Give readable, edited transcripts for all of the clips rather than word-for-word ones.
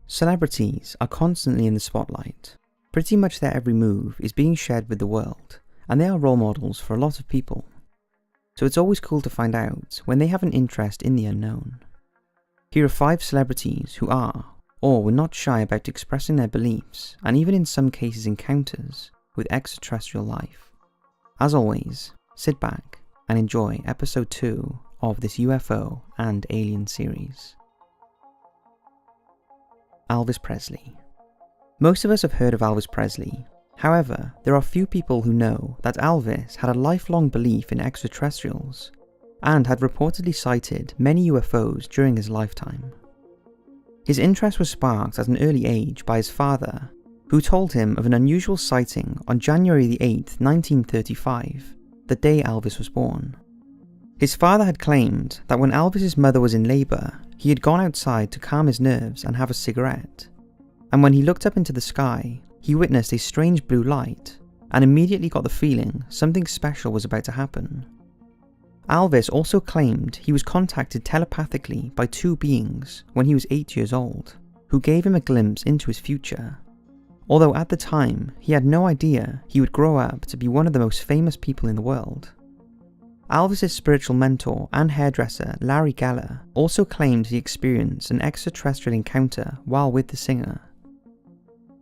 Celebrities are constantly in the spotlight. Pretty much their every move is being shared with the world, and they are role models for a lot of people. So it's always cool to find out when they have an interest in the unknown. Here are 5 celebrities who are, or were not shy about expressing their beliefs, and even in some cases encounters, with extraterrestrial life. As always, sit back and enjoy episode 2 of this UFO and alien series. Elvis Presley. Most of us have heard of Elvis Presley. However, there are few people who know that Elvis had a lifelong belief in extraterrestrials and had reportedly sighted many UFOs during his lifetime. His interest was sparked at an early age by his father, who told him of an unusual sighting on January 8, 1935, the day Elvis was born. His father had claimed that when Elvis's mother was in labour, he had gone outside to calm his nerves and have a cigarette, and when he looked up into the sky, he witnessed a strange blue light, and immediately got the feeling something special was about to happen. Elvis also claimed he was contacted telepathically by 2 beings when he was 8 years old, who gave him a glimpse into his future, although at the time he had no idea he would grow up to be one of the most famous people in the world. Elvis's spiritual mentor and hairdresser Larry Geller also claimed he experienced an extraterrestrial encounter while with the singer.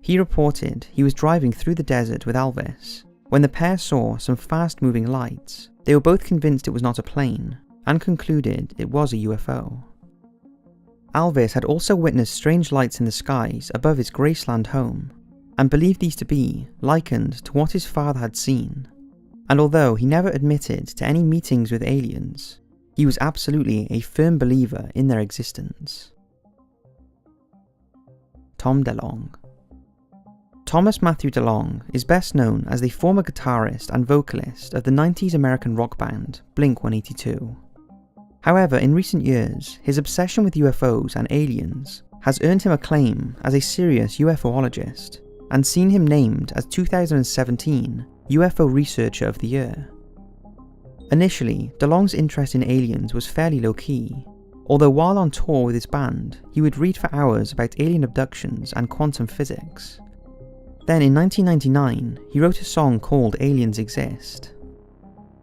He reported he was driving through the desert with Elvis when the pair saw some fast-moving lights. They were both convinced it was not a plane and concluded it was a UFO. Elvis had also witnessed strange lights in the skies above his Graceland home and believed these to be likened to what his father had seen. And although he never admitted to any meetings with aliens, he was absolutely a firm believer in their existence. Tom DeLonge. Thomas Matthew DeLonge is best known as the former guitarist and vocalist of the 90s American rock band Blink-182. However, in recent years, his obsession with UFOs and aliens has earned him acclaim as a serious UFOologist and seen him named as 2017 UFO Researcher of the Year. Initially, DeLonge's interest in aliens was fairly low-key, although while on tour with his band, he would read for hours about alien abductions and quantum physics. Then in 1999, he wrote a song called Aliens Exist.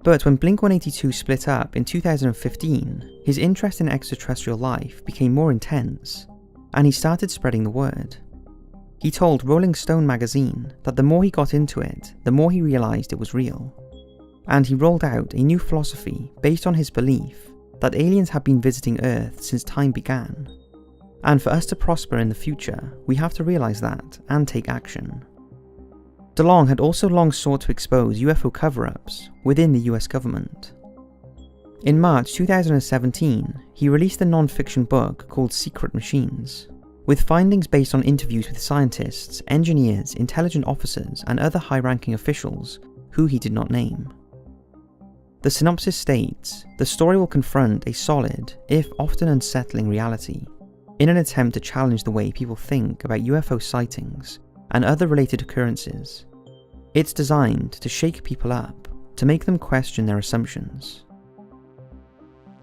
But when Blink-182 split up in 2015, his interest in extraterrestrial life became more intense, and he started spreading the word. He told Rolling Stone magazine that the more he got into it, the more he realised it was real. And he rolled out a new philosophy based on his belief that aliens have been visiting Earth since time began. And for us to prosper in the future, we have to realise that and take action. DeLonge had also long sought to expose UFO cover-ups within the US government. In March 2017, he released a non-fiction book called Secret Machines, with findings based on interviews with scientists, engineers, intelligence officers, and other high-ranking officials who he did not name. The synopsis states, the story will confront a solid, if often unsettling reality, in an attempt to challenge the way people think about UFO sightings and other related occurrences. It's designed to shake people up, to make them question their assumptions.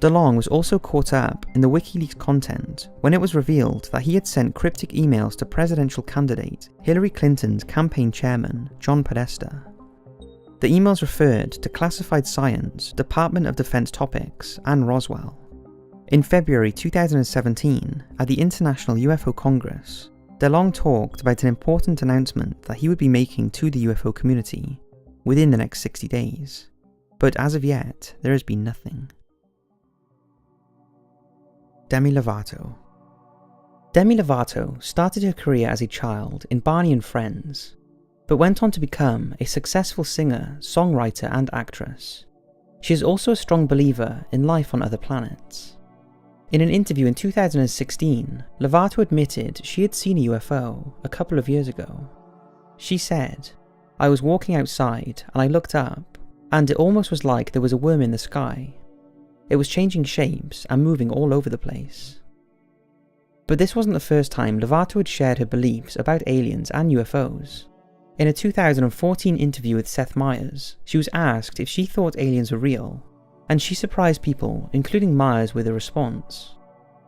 DeLonge was also caught up in the WikiLeaks content when it was revealed that he had sent cryptic emails to presidential candidate Hillary Clinton's campaign chairman, John Podesta. The emails referred to classified science, Department of Defense topics, and Roswell. In February 2017, at the International UFO Congress, DeLonge talked about an important announcement that he would be making to the UFO community within the next 60 days. But as of yet, there has been nothing. Demi Lovato. Demi Lovato started her career as a child in Barney and Friends, but went on to become a successful singer, songwriter, and actress. She is also a strong believer in life on other planets. In an interview in 2016, Lovato admitted she had seen a UFO a couple of years ago. She said, "I was walking outside and I looked up, and it almost was like there was a worm in the sky. It was changing shapes and moving all over the place." But this wasn't the first time Lovato had shared her beliefs about aliens and UFOs. In a 2014 interview with Seth Meyers, she was asked if she thought aliens were real, and she surprised people, including Meyers, with a response.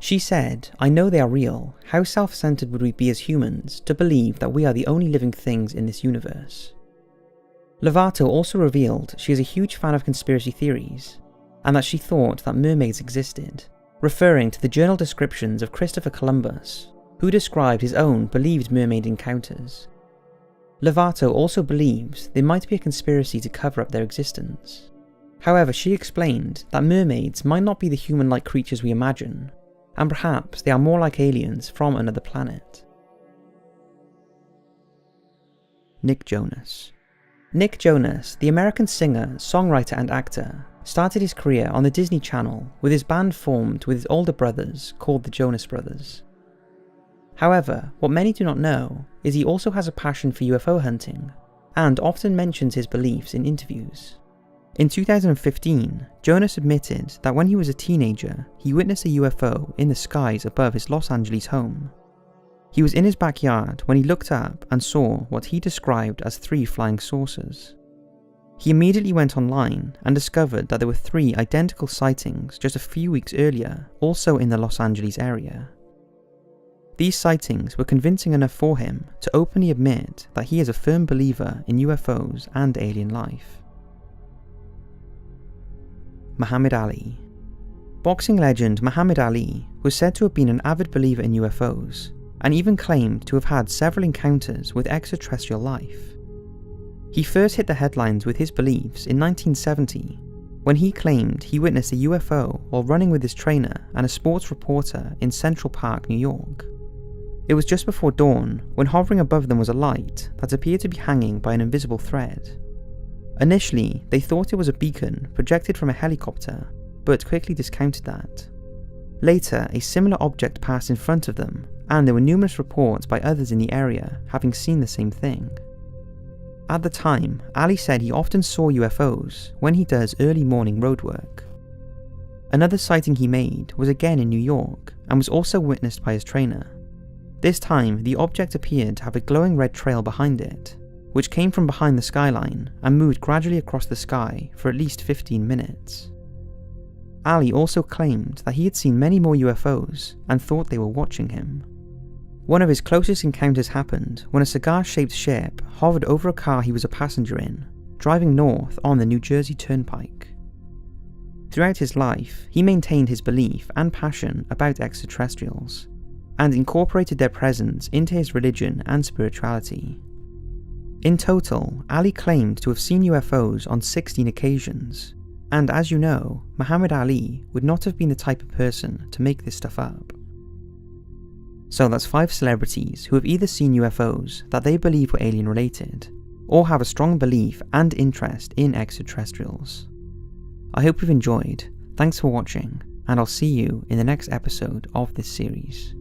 She said, "I know they are real. How self-centered would we be as humans to believe that we are the only living things in this universe?" Lovato also revealed she is a huge fan of conspiracy theories, and that she thought that mermaids existed, referring to the journal descriptions of Christopher Columbus, who described his own believed mermaid encounters. Lovato also believes there might be a conspiracy to cover up their existence. However, she explained that mermaids might not be the human-like creatures we imagine, and perhaps they are more like aliens from another planet. Nick Jonas. Nick Jonas, the American singer, songwriter and actor, started his career on the Disney Channel with his band formed with his older brothers called the Jonas Brothers. However, what many do not know is he also has a passion for UFO hunting, and often mentions his beliefs in interviews. In 2015, Jonas admitted that when he was a teenager, he witnessed a UFO in the skies above his Los Angeles home. He was in his backyard when he looked up and saw what he described as 3 flying saucers. He immediately went online and discovered that there were 3 identical sightings just a few weeks earlier, also in the Los Angeles area. These sightings were convincing enough for him to openly admit that he is a firm believer in UFOs and alien life. Muhammad Ali. Boxing legend Muhammad Ali was said to have been an avid believer in UFOs, and even claimed to have had several encounters with extraterrestrial life. He first hit the headlines with his beliefs in 1970, when he claimed he witnessed a UFO while running with his trainer and a sports reporter in Central Park, New York. It was just before dawn when hovering above them was a light that appeared to be hanging by an invisible thread. Initially, they thought it was a beacon projected from a helicopter, but quickly discounted that. Later, a similar object passed in front of them, and there were numerous reports by others in the area having seen the same thing. At the time, Ali said he often saw UFOs when he does early morning roadwork. Another sighting he made was again in New York, and was also witnessed by his trainer. This time, the object appeared to have a glowing red trail behind it, which came from behind the skyline and moved gradually across the sky for at least 15 minutes. Ali also claimed that he had seen many more UFOs and thought they were watching him. One of his closest encounters happened when a cigar-shaped ship hovered over a car he was a passenger in, driving north on the New Jersey Turnpike. Throughout his life, he maintained his belief and passion about extraterrestrials, and incorporated their presence into his religion and spirituality. In total, Ali claimed to have seen UFOs on 16 occasions, and as you know, Muhammad Ali would not have been the type of person to make this stuff up. So that's 5 celebrities who have either seen UFOs that they believe were alien related, or have a strong belief and interest in extraterrestrials. I hope you've enjoyed, thanks for watching, and I'll see you in the next episode of this series.